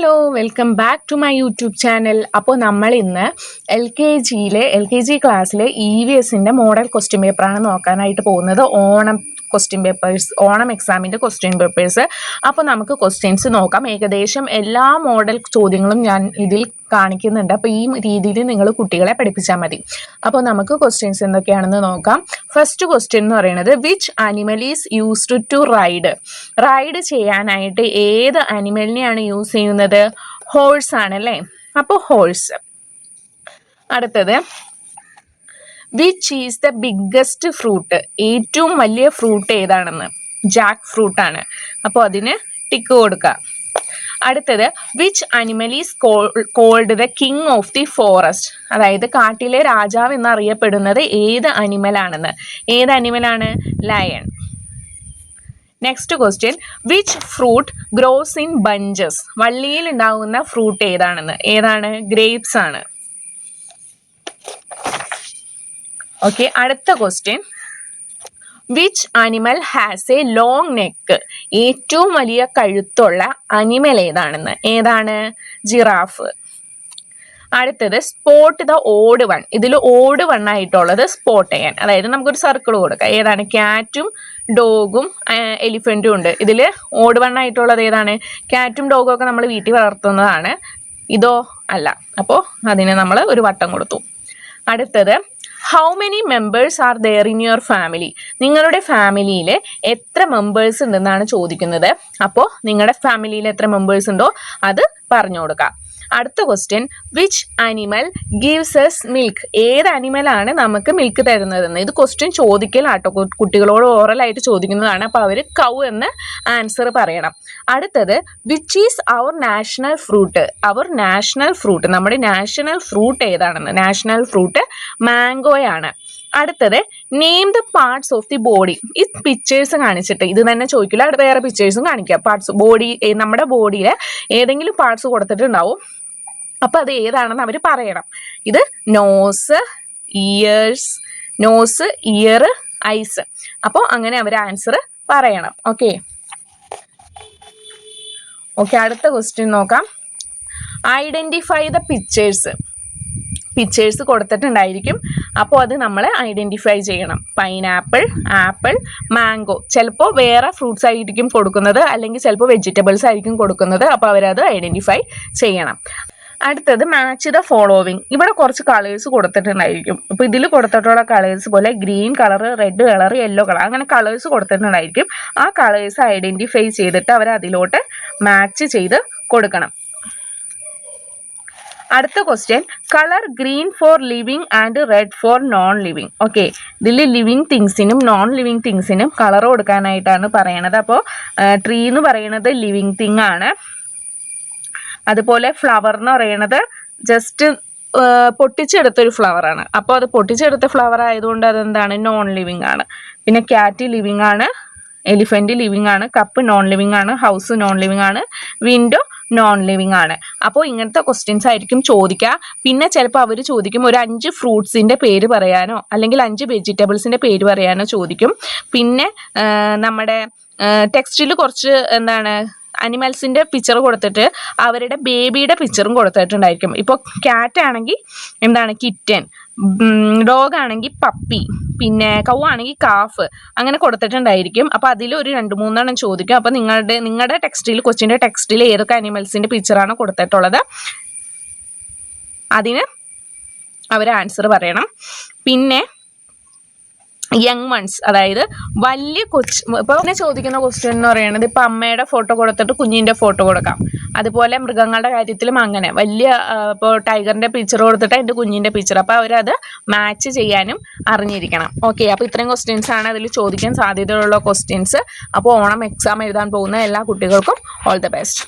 Hello, welcome back to my YouTube channel. അപ്പോൾ നമ്മൾ ഇന്ന് എൽ കെ ജി ക്ലാസ്സിലെ EVSൻ്റെ മോഡൽ ക്വസ്റ്റ്യൻ പേപ്പറാണ് നോക്കാനായിട്ട് പോകുന്നത്. ഓണം എക്സാമിൻ്റെ ക്വസ്റ്റ്യൻ പേപ്പേഴ്സ്. അപ്പോൾ നമുക്ക് ക്വസ്റ്റ്യൻസ് നോക്കാം. ഏകദേശം എല്ലാ മോഡൽ ചോദ്യങ്ങളും ഞാൻ ഇതിൽ കാണിക്കുന്നുണ്ട്. അപ്പോൾ ഈ രീതിയിൽ നിങ്ങൾ കുട്ടികളെ പഠിപ്പിച്ചാൽ മതി. അപ്പോൾ നമുക്ക് ക്വസ്റ്റ്യൻസ് എന്തൊക്കെയാണെന്ന് നോക്കാം. ഫസ്റ്റ് ക്വസ്റ്റ്യൻ എന്ന് പറയുന്നത് which animal is used to ride ചെയ്യാനായിട്ട് ഏത് ആനിമലിനെയാണ് യൂസ് ചെയ്യുന്നത്? ഹോഴ്സ് ആണല്ലേ. അപ്പോൾ ഹോഴ്സ്. അടുത്തത് which is the biggest fruit? ഏറ്റവും വലിയ ഫ്രൂട്ട് ഏതാണെന്ന്? ജാക്ക് ഫ്രൂട്ട് ആണ്. അപ്പോൾ അതിന് ടിക്ക് കൊടുക്കുക. അടുത്തത് which animal is called the king of the forest? അതായത് കാട്ടിലെ രാജാവ് എന്നറിയപ്പെടുന്നത് ഏത് അനിമലാണെന്ന്? ഏത് അനിമലാണ്? Lion. Next question which fruit grows in bunches? വള്ളിയിൽ ഉണ്ടാകുന്ന ഫ്രൂട്ട് ഏതാണെന്ന്? ഏതാണ്? ഗ്രേപ്സ് ആണ്. ഓക്കെ, അടുത്ത question which animal has a long neck? ഏറ്റവും വലിയ കഴുത്തുള്ള അനിമൽ ഏതാണെന്ന്? ഏതാണ്? ജിറാഫ്. അടുത്തത് സ്പോട്ട് ദ ഓഡ് വൺ. ഇതിൽ ഓഡ് വൺ ആയിട്ടുള്ളത് സ്പോട്ട് ചെയ്യാൻ, അതായത് നമുക്കൊരു സർക്കിൾ കൊടുക്കാം. ഏതാണ്? ക്യാറ്റും ഡോഗും എലിഫൻറ്റും ഉണ്ട്. ഇതിൽ ഓഡ് വൺ ആയിട്ടുള്ളത് ഏതാണ്? ക്യാറ്റും ഡോഗും ഒക്കെ നമ്മൾ വീട്ടിൽ വളർത്തുന്നതാണ്. ഇതോ അല്ല. അപ്പോൾ അതിന് നമ്മൾ ഒരു വട്ടം കൊടുത്തു. അടുത്തത് how many members are there in your family? നിങ്ങളുടെ ഫാമിലിയിൽ എത്ര മെമ്പേഴ്സ് ഉണ്ടെന്നാണ് ചോദിക്കുന്നത്. അപ്പോൾ നിങ്ങളുടെ ഫാമിലിയിൽ എത്ര മെമ്പേഴ്സ് ഉണ്ടോ അത് പറഞ്ഞു കൊടുക്കാം. അടുത്ത question which animal gives S milk? ഏത് അനിമലാണ് നമുക്ക് മിൽക്ക് തരുന്നതെന്ന്? ഇത് ക്വസ്റ്റ്യൻ ചോദിക്കലാട്ടോ, കുട്ടികളോട് ഓറലായിട്ട് ചോദിക്കുന്നതാണ്. അപ്പോൾ അവർ കൗ എന്ന് ആൻസർ പറയണം. അടുത്തത് which is our national fruit? Our national fruit, നമ്മുടെ നാഷണൽ ഫ്രൂട്ട് ഏതാണെന്ന്? നാഷണൽ ഫ്രൂട്ട് മാംഗോയാണ്. അടുത്തത് name the parts of the body. ഈ പിക്ചേഴ്സ് കാണിച്ചിട്ട് ഇത് തന്നെ ചോദിക്കില്ല, അവിടെ വേറെ പിക്ചേഴ്സും കാണിക്കാം. പാർട്സ് ബോഡി, നമ്മുടെ ബോഡിയിലെ ഏതെങ്കിലും പാർട്സ് കൊടുത്തിട്ടുണ്ടാവും. അപ്പോൾ അത് ഏതാണെന്ന് അവർ പറയണം. ഇത് നോസ്, ഇയർ, ഐസ്. അപ്പോൾ അങ്ങനെ അവർ ആൻസർ പറയണം. ഓക്കെ, അടുത്ത ക്വസ്റ്റ്യൻ നോക്കാം. ഐഡൻറ്റിഫൈ ദ പിക്ചേഴ്സ് കൊടുത്തിട്ടുണ്ടായിരിക്കും. അപ്പോൾ അത് നമ്മൾ ഐഡൻറ്റിഫൈ ചെയ്യണം. Pineapple, apple, mango. ചിലപ്പോൾ വേറെ ഫ്രൂട്ട്സ് ആയിരിക്കും കൊടുക്കുന്നത്, അല്ലെങ്കിൽ ചിലപ്പോൾ വെജിറ്റബിൾസ് ആയിരിക്കും കൊടുക്കുന്നത്. അപ്പോൾ അവരത് ഐഡൻറ്റിഫൈ ചെയ്യണം. അടുത്തത് മാച്ച് ദ ഫോളോവിങ്. ഇവിടെ കുറച്ച് കളേഴ്സ് കൊടുത്തിട്ടുണ്ടായിരിക്കും. അപ്പോൾ ഇതിൽ കൊടുത്തിട്ടുള്ള കളേഴ്സ് പോലെ green colour, red colour, yellow colour, അങ്ങനെ കളേഴ്സ് കൊടുത്തിട്ടുണ്ടായിരിക്കും. ആ കളേഴ്സ് ഐഡൻറ്റിഫൈ ചെയ്തിട്ട് അവർ അതിലോട്ട് മാച്ച് ചെയ്ത് കൊടുക്കണം. അടുത്ത question colour green four living and red four non living. Okay, ഇതിൽ ലിവിങ് തിങ്സിനും നോൺ ലിവിങ് തിങ്സിനും കളർ കൊടുക്കാനായിട്ടാണ് പറയണത്. അപ്പോൾ ട്രീ എന്ന് പറയുന്നത് ലിവിങ് തിങ് ആണ്. അതുപോലെ ഫ്ലവർ എന്ന് പറയുന്നത് ജസ്റ്റ് പൊട്ടിച്ചെടുത്തൊരു ഫ്ലവറാണ്. അപ്പോൾ അത് പൊട്ടിച്ചെടുത്ത ഫ്ലവർ ആയതുകൊണ്ട് അതെന്താണ്? നോൺ ലിവിങ് ആണ്. പിന്നെ ക്യാറ്റ് ലിവിങ് ആണ്, എലിഫൻറ്റ് ലിവിങ് ആണ്, കപ്പ് നോൺ ലിവിങ് ആണ്, ഹൗസ് നോൺ ലിവിങ് ആണ്, വിൻഡോ നോൺ ലിവിങ് ആണ്. അപ്പോൾ ഇങ്ങനത്തെ ക്വസ്റ്റ്യൻസ് ആയിരിക്കും ചോദിക്കുക. പിന്നെ ചിലപ്പോൾ അവർ ചോദിക്കും ഒരു 5 ഫ്രൂട്ട്സിൻ്റെ പേര് പറയാനോ അല്ലെങ്കിൽ 5 വെജിറ്റബിൾസിൻ്റെ പേര് പറയാനോ ചോദിക്കും. പിന്നെ നമ്മുടെ ടെക്സ്റ്റിൽ കുറച്ച് അനിമൽസിൻ്റെ പിക്ചർ കൊടുത്തിട്ട് അവരുടെ ബേബിയുടെ പിക്ചറും കൊടുത്തിട്ടുണ്ടായിരിക്കും. ഇപ്പോൾ ക്യാറ്റ് ആണെങ്കിൽ കിറ്റൻ, ഡോഗ് ആണെങ്കിൽ പപ്പി, പിന്നെ കൗ ആണെങ്കിൽ കാഫ്, അങ്ങനെ കൊടുത്തിട്ടുണ്ടായിരിക്കും. അപ്പോൾ അതിൽ ഒരു 2-3 ചോദിക്കും. അപ്പോൾ നിങ്ങളുടെ ടെക്സ്റ്റിൽ, കൊച്ചിൻ്റെ ടെക്സ്റ്റിൽ ഏതൊക്കെ അനിമൽസിൻ്റെ പിക്ചറാണ് കൊടുത്തിട്ടുള്ളത് അതിന് അവർ ആൻസർ പറയണം. പിന്നെ യങ് വൺസ്, അതായത് വലിയ ഇപ്പോൾ ചോദിക്കുന്ന ക്വസ്റ്റ്യൻ എന്ന് പറയുന്നത് ഇപ്പോൾ അമ്മയുടെ ഫോട്ടോ കൊടുത്തിട്ട് കുഞ്ഞിൻ്റെ ഫോട്ടോ കൊടുക്കാം. അതുപോലെ മൃഗങ്ങളുടെ കാര്യത്തിലും അങ്ങനെ വലിയ ഇപ്പോൾ ടൈഗറിൻ്റെ പിക്ചർ കൊടുത്തിട്ട് എൻ്റെ കുഞ്ഞിൻ്റെ പിക്ചർ. അപ്പോൾ അവരത് മാച്ച് ചെയ്യാനും അറിഞ്ഞിരിക്കണം. ഓക്കെ, അപ്പോൾ ഇത്രയും ക്വസ്റ്റ്യൻസ് ആണ് അതിൽ ചോദിക്കാൻ സാധ്യതയുള്ള ക്വസ്റ്റ്യൻസ്. അപ്പോൾ ഓണം എക്സാം എഴുതാൻ പോകുന്ന എല്ലാ കുട്ടികൾക്കും ഓൾ ദ ബെസ്റ്റ്.